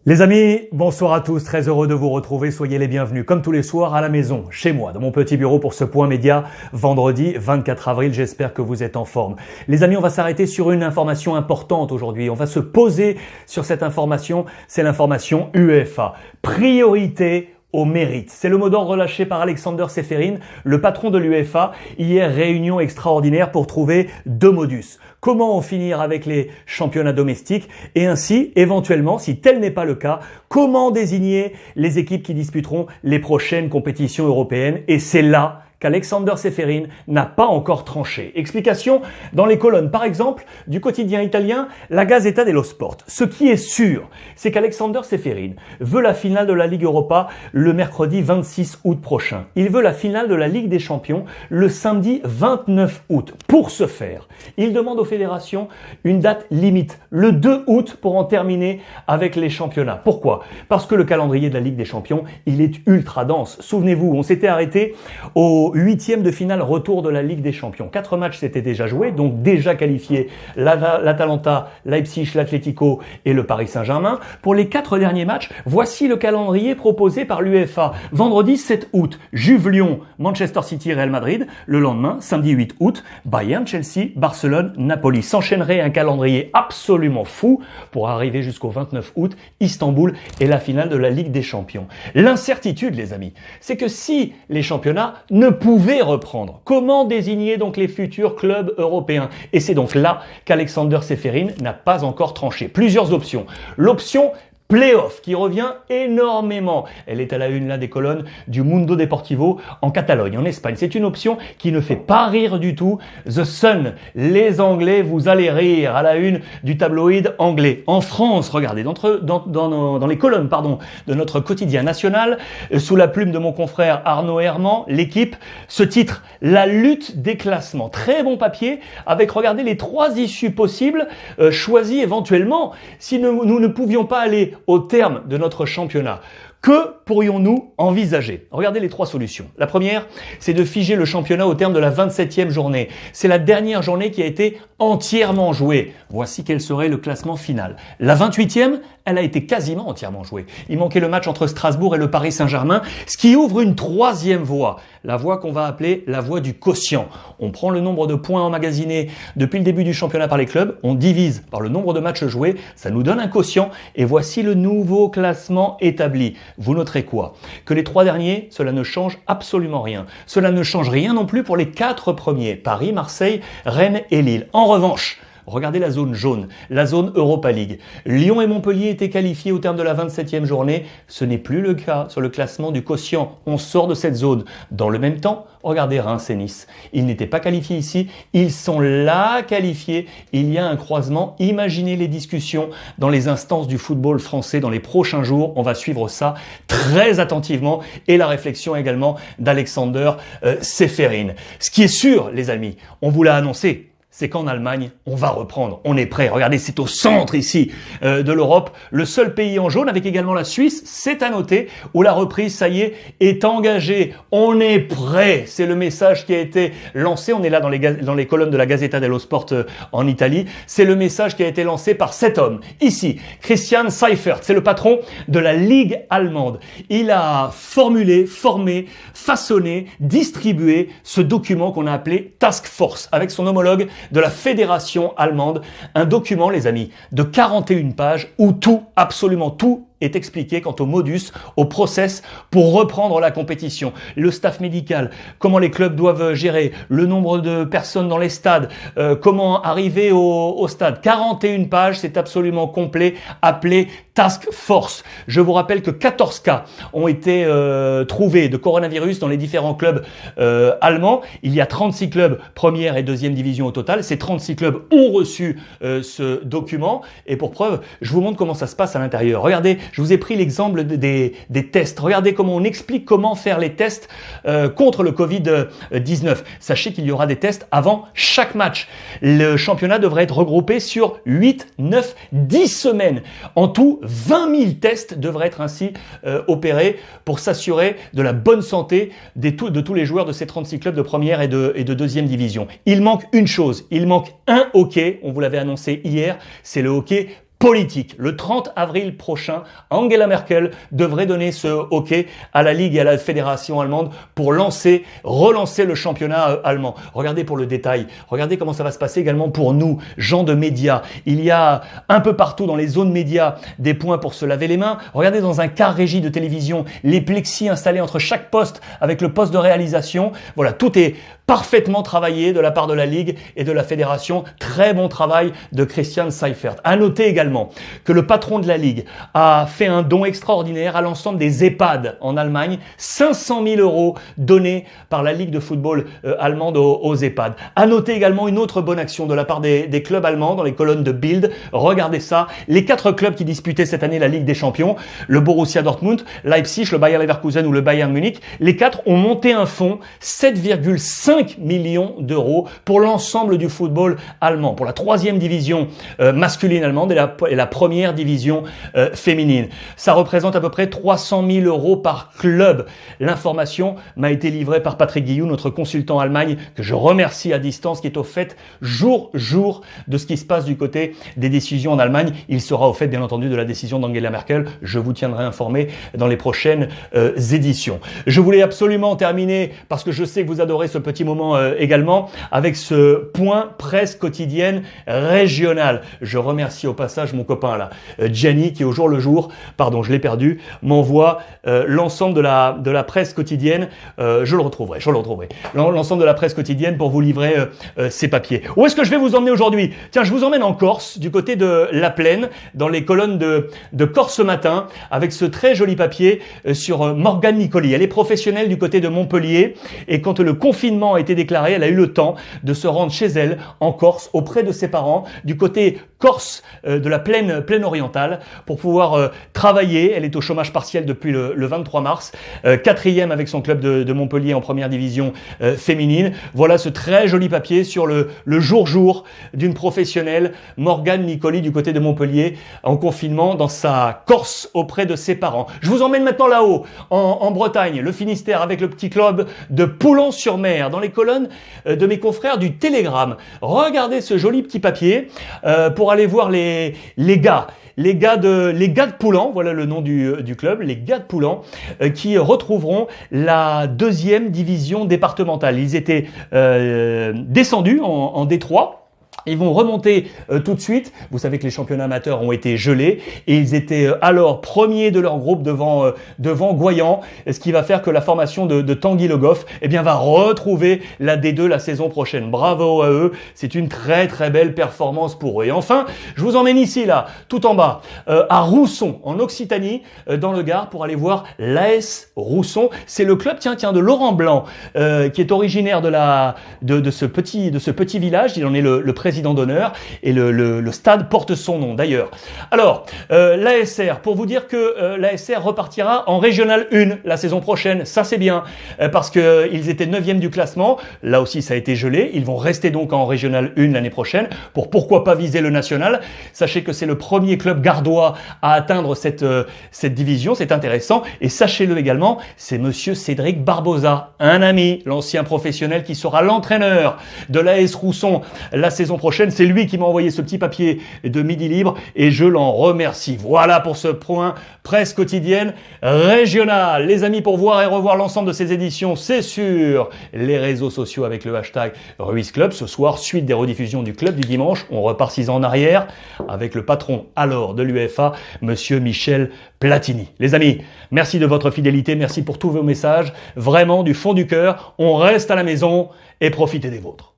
Les amis, bonsoir à tous, très heureux de vous retrouver, soyez les bienvenus comme tous les soirs à la maison, chez moi, dans mon petit bureau pour ce point média, vendredi 24 avril, j'espère que vous êtes en forme. Les amis, on va s'arrêter sur une information importante aujourd'hui, on va se poser sur cette information, c'est l'information UEFA. Priorité au mérite. C'est le mot d'ordre relâché par Alexander Čeferin, le patron de l'UEFA. Hier, réunion extraordinaire pour trouver deux modus. Comment en finir avec les championnats domestiques et ainsi, éventuellement, si tel n'est pas le cas, comment désigner les équipes qui disputeront les prochaines compétitions européennes. Et c'est là qu'Alexander Čeferin n'a pas encore tranché. Explication dans les colonnes, par exemple, du quotidien italien, la Gazzetta dello Sport. Ce qui est sûr, c'est qu'Alexander Čeferin veut la finale de la Ligue Europa le mercredi 26 août prochain. Il veut la finale de la Ligue des Champions le samedi 29 août. Pour ce faire, il demande aux fédérations une date limite, le 2 août, pour en terminer avec les championnats. Pourquoi ? Parce que le calendrier de la Ligue des Champions, il est ultra dense. Souvenez-vous, on s'était arrêté au 8e de finale retour de la Ligue des Champions. 4 matchs s'étaient déjà joués, donc déjà qualifiés l'Atalanta, Leipzig, l'Atlético et le Paris Saint-Germain. Pour les 4 derniers matchs, voici le calendrier proposé par l'UEFA. Vendredi 7 août, Juve-Lyon, Manchester City, Real Madrid. Le lendemain, samedi 8 août, Bayern, Chelsea, Barcelone, Napoli. S'enchaînerait un calendrier absolument fou pour arriver jusqu'au 29 août, Istanbul et la finale de la Ligue des Champions. L'incertitude, les amis, c'est que si les championnats ne pouvaient reprendre, comment désigner donc les futurs clubs européens? Et c'est donc là qu'Alexander Čeferin n'a pas encore tranché. Plusieurs options. L'option Playoff qui revient énormément. Elle est à la une là des colonnes du Mundo Deportivo en Catalogne, en Espagne. C'est une option qui ne fait pas rire du tout. The Sun, les Anglais, vous allez rire à la une du tabloïd anglais. En France, regardez, dans les colonnes de notre quotidien national, sous la plume de mon confrère Arnaud Herman, l'équipe, ce titre, la lutte des classements. Très bon papier avec, regardez, les 3 issues possibles choisies éventuellement si nous ne pouvions pas aller au terme de notre championnat. Que pourrions-nous envisager? Regardez les 3 solutions. La première, c'est de figer le championnat au terme de la 27e journée. C'est la dernière journée qui a été entièrement jouée. Voici quel serait le classement final. La 28e, elle a été quasiment entièrement jouée. Il manquait le match entre Strasbourg et le Paris Saint-Germain, ce qui ouvre une 3e voie. La voie qu'on va appeler la voie du quotient. On prend le nombre de points emmagasinés depuis le début du championnat par les clubs, on divise par le nombre de matchs joués, ça nous donne un quotient et voici le nouveau classement établi. Vous noterez quoi? Que les 3 derniers, cela ne change absolument rien. Cela ne change rien non plus pour les 4 premiers, Paris, Marseille, Rennes et Lille. En revanche, regardez la zone jaune, la zone Europa League. Lyon et Montpellier étaient qualifiés au terme de la 27e journée. Ce n'est plus le cas sur le classement du quotient. On sort de cette zone. Dans le même temps, regardez Reims et Nice. Ils n'étaient pas qualifiés ici. Ils sont là qualifiés. Il y a un croisement. Imaginez les discussions dans les instances du football français dans les prochains jours. On va suivre ça très attentivement et la réflexion également d'Alexander Čeferin. Ce qui est sûr, les amis, on vous l'a annoncé, c'est qu'en Allemagne, on va reprendre. On est prêt. Regardez, c'est au centre ici de l'Europe. Le seul pays en jaune, avec également la Suisse, c'est à noter, où la reprise, ça y est engagée. On est prêt. C'est le message qui a été lancé. On est là dans les colonnes de la Gazzetta dello Sport en Italie. C'est le message qui a été lancé par cet homme. Ici, Christian Seifert. C'est le patron de la Ligue allemande. Il a formulé, formé, façonné, distribué ce document qu'on a appelé Task Force avec son homologue de la fédération allemande, un document, les amis, de 41 pages où tout, absolument tout, est expliqué quant au modus, au process pour reprendre la compétition. Le staff médical, comment les clubs doivent gérer, le nombre de personnes dans les stades, comment arriver au stade. 41 pages, c'est absolument complet, appelé Task Force. Je vous rappelle que 14 cas ont été trouvés de coronavirus dans les différents clubs allemands. Il y a 36 clubs première et deuxième division au total. Ces 36 clubs ont reçu ce document. Et pour preuve, je vous montre comment ça se passe à l'intérieur. Regardez, je vous ai pris l'exemple des tests. Regardez comment on explique comment faire les tests contre le Covid-19. Sachez qu'il y aura des tests avant chaque match. Le championnat devrait être regroupé sur 8, 9, 10 semaines. En tout, 20 000 tests devraient être ainsi opérés pour s'assurer de la bonne santé de tous les joueurs de ces 36 clubs de première et de deuxième division. Il manque une chose, il manque un hockey, on vous l'avait annoncé hier, c'est le hockey politique. Le 30 avril prochain, Angela Merkel devrait donner ce OK à la Ligue et à la Fédération allemande pour relancer le championnat allemand. Regardez pour le détail, regardez comment ça va se passer également pour nous, gens de médias. Il y a un peu partout dans les zones médias des points pour se laver les mains. Regardez dans un car régie de télévision, les plexis installés entre chaque poste avec le poste de réalisation. Voilà, tout est parfaitement travaillé de la part de la Ligue et de la Fédération. Très bon travail de Christian Seifert. À noter également que le patron de la Ligue a fait un don extraordinaire à l'ensemble des EHPAD en Allemagne. 500 000 € donnés par la Ligue de football allemande aux EHPAD. À noter également une autre bonne action de la part des clubs allemands dans les colonnes de Bild. Regardez ça. Les 4 clubs qui disputaient cette année la Ligue des Champions, le Borussia Dortmund, Leipzig, le Bayer Leverkusen ou le Bayern Munich, les 4 ont monté un fonds 7,5 millions d'euros pour l'ensemble du football allemand, pour la 3e division masculine allemande et la première division féminine. Ça représente à peu près 300 000 € par club. L'information m'a été livrée par Patrick Guillou, notre consultant Allemagne, que je remercie à distance, qui est au fait jour de ce qui se passe du côté des décisions en Allemagne. Il sera au fait, bien entendu, de la décision d'Angela Merkel. Je vous tiendrai informé dans les prochaines éditions. Je voulais absolument terminer, parce que je sais que vous adorez ce petit moment également, avec ce point presse quotidienne régionale. Je remercie au passage mon copain là, Gianni, qui au jour le jour, pardon, je l'ai perdu, m'envoie l'ensemble de la presse quotidienne. Je le retrouverai. L'ensemble de la presse quotidienne pour vous livrer ces papiers. Où est-ce que je vais vous emmener aujourd'hui? Tiens, je vous emmène en Corse, du côté de La Plaine, dans les colonnes de Corse Matin, avec ce très joli papier sur Morgane Nicoli. Elle est professionnelle du côté de Montpellier et quand le confinement a été déclaré, elle a eu le temps de se rendre chez elle en Corse, auprès de ses parents, du côté Corse de la plaine orientale, pour pouvoir travailler. Elle est au chômage partiel depuis le 23 mars, 4e avec son club de Montpellier en première division féminine. Voilà ce très joli papier sur le jour d'une professionnelle, Morgane Nicoli, du côté de Montpellier, en confinement dans sa Corse auprès de ses parents. Je vous emmène maintenant là-haut, en Bretagne, le Finistère, avec le petit club de Poulan-sur-Mer, dans les colonnes de mes confrères du Télégramme. Regardez ce joli petit papier pour aller voir les gars. Les gars de Poulan, voilà le nom du club, les gars de Poulan, qui retrouveront la 2e division départementale. Ils étaient descendus en D3. Ils vont remonter tout de suite. Vous savez que les championnats amateurs ont été gelés et ils étaient alors premiers de leur groupe devant Goyan, ce qui va faire que la formation de Tanguy Le Goff va retrouver la D2 la saison prochaine. Bravo à eux, c'est une très très belle performance pour eux. Et enfin, je vous emmène ici là, tout en bas, à Rousson, en Occitanie, dans le Gard, pour aller voir l'AS Rousson. C'est le club de Laurent Blanc, qui est originaire de ce petit village. Il en est le président d'honneur et le stade porte son nom d'ailleurs. Alors, l'ASR, pour vous dire que l'ASR repartira en Régional 1 la saison prochaine, ça c'est bien, parce que ils étaient 9e du classement, là aussi ça a été gelé, ils vont rester donc en Régional 1 l'année prochaine, pour pourquoi pas viser le national. Sachez que c'est le premier club gardois à atteindre cette division, c'est intéressant, et sachez-le également, c'est monsieur Cédric Barbosa, un ami, l'ancien professionnel qui sera l'entraîneur de l'AS Rousson la saison prochaine. C'est lui qui m'a envoyé ce petit papier de Midi Libre et je l'en remercie. Voilà pour ce point presse quotidienne régionale. Les amis, pour voir et revoir l'ensemble de ces éditions, c'est sur les réseaux sociaux avec le hashtag Ruiz Club. Ce soir, suite des rediffusions du club du dimanche. On repart 6 ans en arrière avec le patron alors de l'UEFA, monsieur Michel Platini. Les amis, merci de votre fidélité, merci pour tous vos messages. Vraiment, du fond du cœur, on reste à la maison et profitez des vôtres.